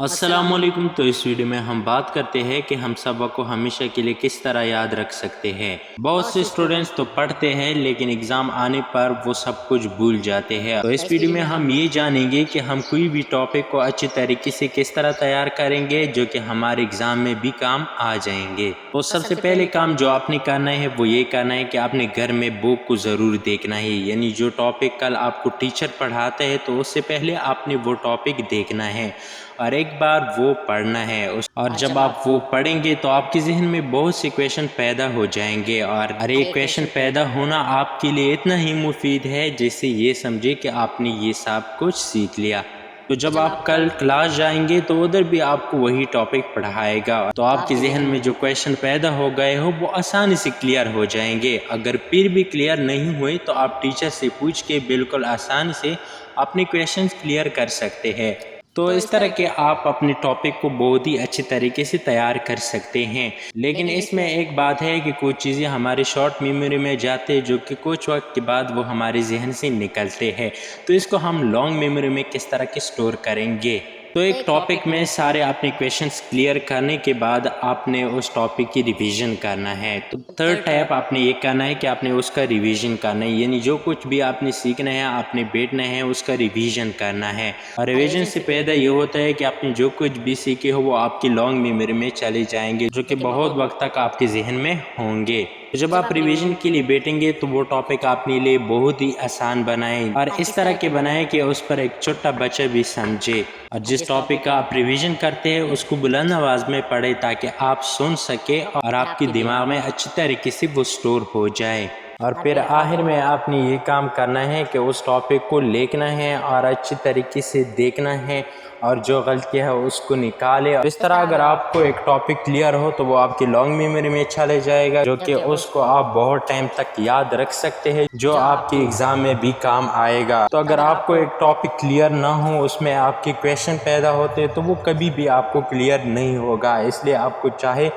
السلام علیکم۔ تو اس ویڈیو میں ہم بات کرتے ہیں کہ ہم سبق کو ہمیشہ کے لیے کس طرح یاد رکھ سکتے ہیں۔ بہت سے اسٹوڈنٹس تو پڑھتے ہیں لیکن ایگزام آنے پر وہ سب کچھ بھول جاتے ہیں۔ تو اس ویڈیو میں ہم یہ جانیں گے کہ ہم کوئی بھی ٹاپک کو اچھی طریقے سے کس طرح تیار کریں گے جو کہ ہمارے ایگزام میں بھی کام آ جائیں گے۔ تو سب سے پہلے کام جو آپ نے کرنا ہے وہ یہ کرنا ہے کہ آپ نے گھر میں بک کو ضرور دیکھنا ہے، یعنی جو ٹاپک کل آپ کو ٹیچر پڑھاتے ہیں تو اس سے پہلے آپ نے وہ ٹاپک دیکھنا ہے اور ایک بار وہ پڑھنا ہے، اور جب آپ وہ پڑھیں گے تو آپ کے ذہن میں بہت سے کویشچن پیدا ہو جائیں گے، اور ہر ایک کویشچن پیدا ہونا آپ کے لیے اتنا ہی مفید ہے جیسے یہ سمجھے کہ آپ نے یہ سب کچھ سیکھ لیا۔ تو جب آپ کل کلاس جائیں گے تو ادھر بھی آپ کو وہی ٹاپک پڑھائے گا، تو آپ کے ذہن میں جو کویشچن پیدا ہو گئے ہو وہ آسانی سے کلیئر ہو جائیں گے۔ اگر پھر بھی کلیئر نہیں ہوئے تو آپ ٹیچر سے پوچھ کے بالکل آسانی سے اپنے کویشچنز کلیئر کر سکتے ہیں۔ تو اس طرح کے آپ اپنے ٹاپک کو بہت ہی اچھی طریقے سے تیار کر سکتے ہیں، لیکن اس میں ایک بات ہے کہ کچھ چیزیں ہمارے شارٹ میموری میں جاتے جو کہ کچھ وقت کے بعد وہ ہمارے ذہن سے نکلتے ہیں، تو اس کو ہم لانگ میموری میں کس طرح کے سٹور کریں گے۔ تو ایک ٹاپک میں سارے اپنے کویشچنز کلیئر کرنے کے بعد آپ نے اس ٹاپک کی ریویژن کرنا ہے۔ تو تھرڈ ٹائپ آپ نے یہ کرنا ہے کہ آپ نے اس کا ریویژن کرنا ہے، یعنی جو کچھ بھی آپ نے سیکھنا ہے آپ نے بیٹھنا ہے اس کا ریویژن کرنا ہے۔ اور ریویژن سے پیدا یہ ہوتا ہے کہ آپ نے جو کچھ بھی سیکھے ہو وہ آپ کی لانگ میموری میں چلے جائیں گے جو کہ بہت وقت تک آپ کے ذہن میں ہوں گے۔ جب آپ ریویژن کے لیے بیٹھیں گے تو وہ ٹاپک اپنے لیے بہت ہی آسان بنائیں، اور اس طرح کے بنائیں کہ اس پر ایک چھوٹا بچہ بھی سمجھے، اور جس ٹاپک کا آپ ریویژن کرتے ہیں اس کو بلند آواز میں پڑھیں تاکہ آپ سن سکے اور آپ کے دماغ میں اچھی طریقے سے وہ سٹور ہو جائے۔ اور پھر آخر میں آپ نے یہ کام کرنا ہے کہ اس ٹاپک کو لکھنا ہے اور اچھی طریقے سے دیکھنا ہے، اور جو غلطی ہے اس کو نکالے۔ اس طرح اگر آپ کو ایک ٹاپک کلیئر ہو تو وہ آپ کی لانگ میموری میں چلے جائے گا، جو کہ اس کو آپ بہت ٹائم تک یاد رکھ سکتے ہیں، جو آپ کے ایگزام میں بھی کام آئے گا۔ تو اگر آپ کو ایک ٹاپک کلیئر نہ ہو، اس میں آپ کے کویشچن پیدا ہوتے تو وہ کبھی بھی آپ کو کلیئر نہیں ہوگا۔ اس لیے آپ کو چاہے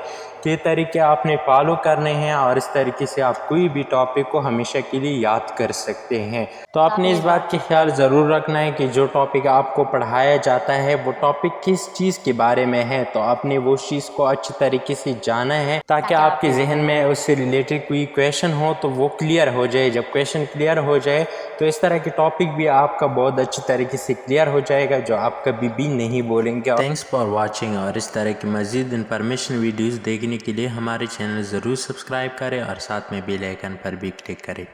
کہ طریقے آپ نے فالو کرنے ہیں، اور اس طریقے سے آپ کوئی بھی ٹاپک کو ہمیشہ کے لیے یاد کر سکتے ہیں۔ تو آپ نے اس بات کی خیال ضرور رکھنا ہے کہ جو ٹاپک آپ کو پڑھایا جاتا ہے وہ ٹاپک کس چیز کے بارے میں ہے، تو آپ نے وہ چیز کو اچھی طریقے سے جانا ہے تاکہ آپ کے ذہن میں اس سے ریلیٹڈ کوئی کویشچن ہو تو وہ کلیئر ہو جائے۔ جب کویشچن کلیئر ہو جائے تو اس طرح کے ٹاپک بھی آپ کا بہت اچھی طریقے سے کلیئر ہو جائے گا جو آپ کبھی بھی نہیں بولیں گے۔ تھینکس فار واچنگ، اور اس طرح کی مزید انفارمیشن ویڈیوز دیکھنے کے لیے ہمارے چینل ضرور سبسکرائب کریں اور ساتھ میں بیل آئیکن پر بھی کلک کریں۔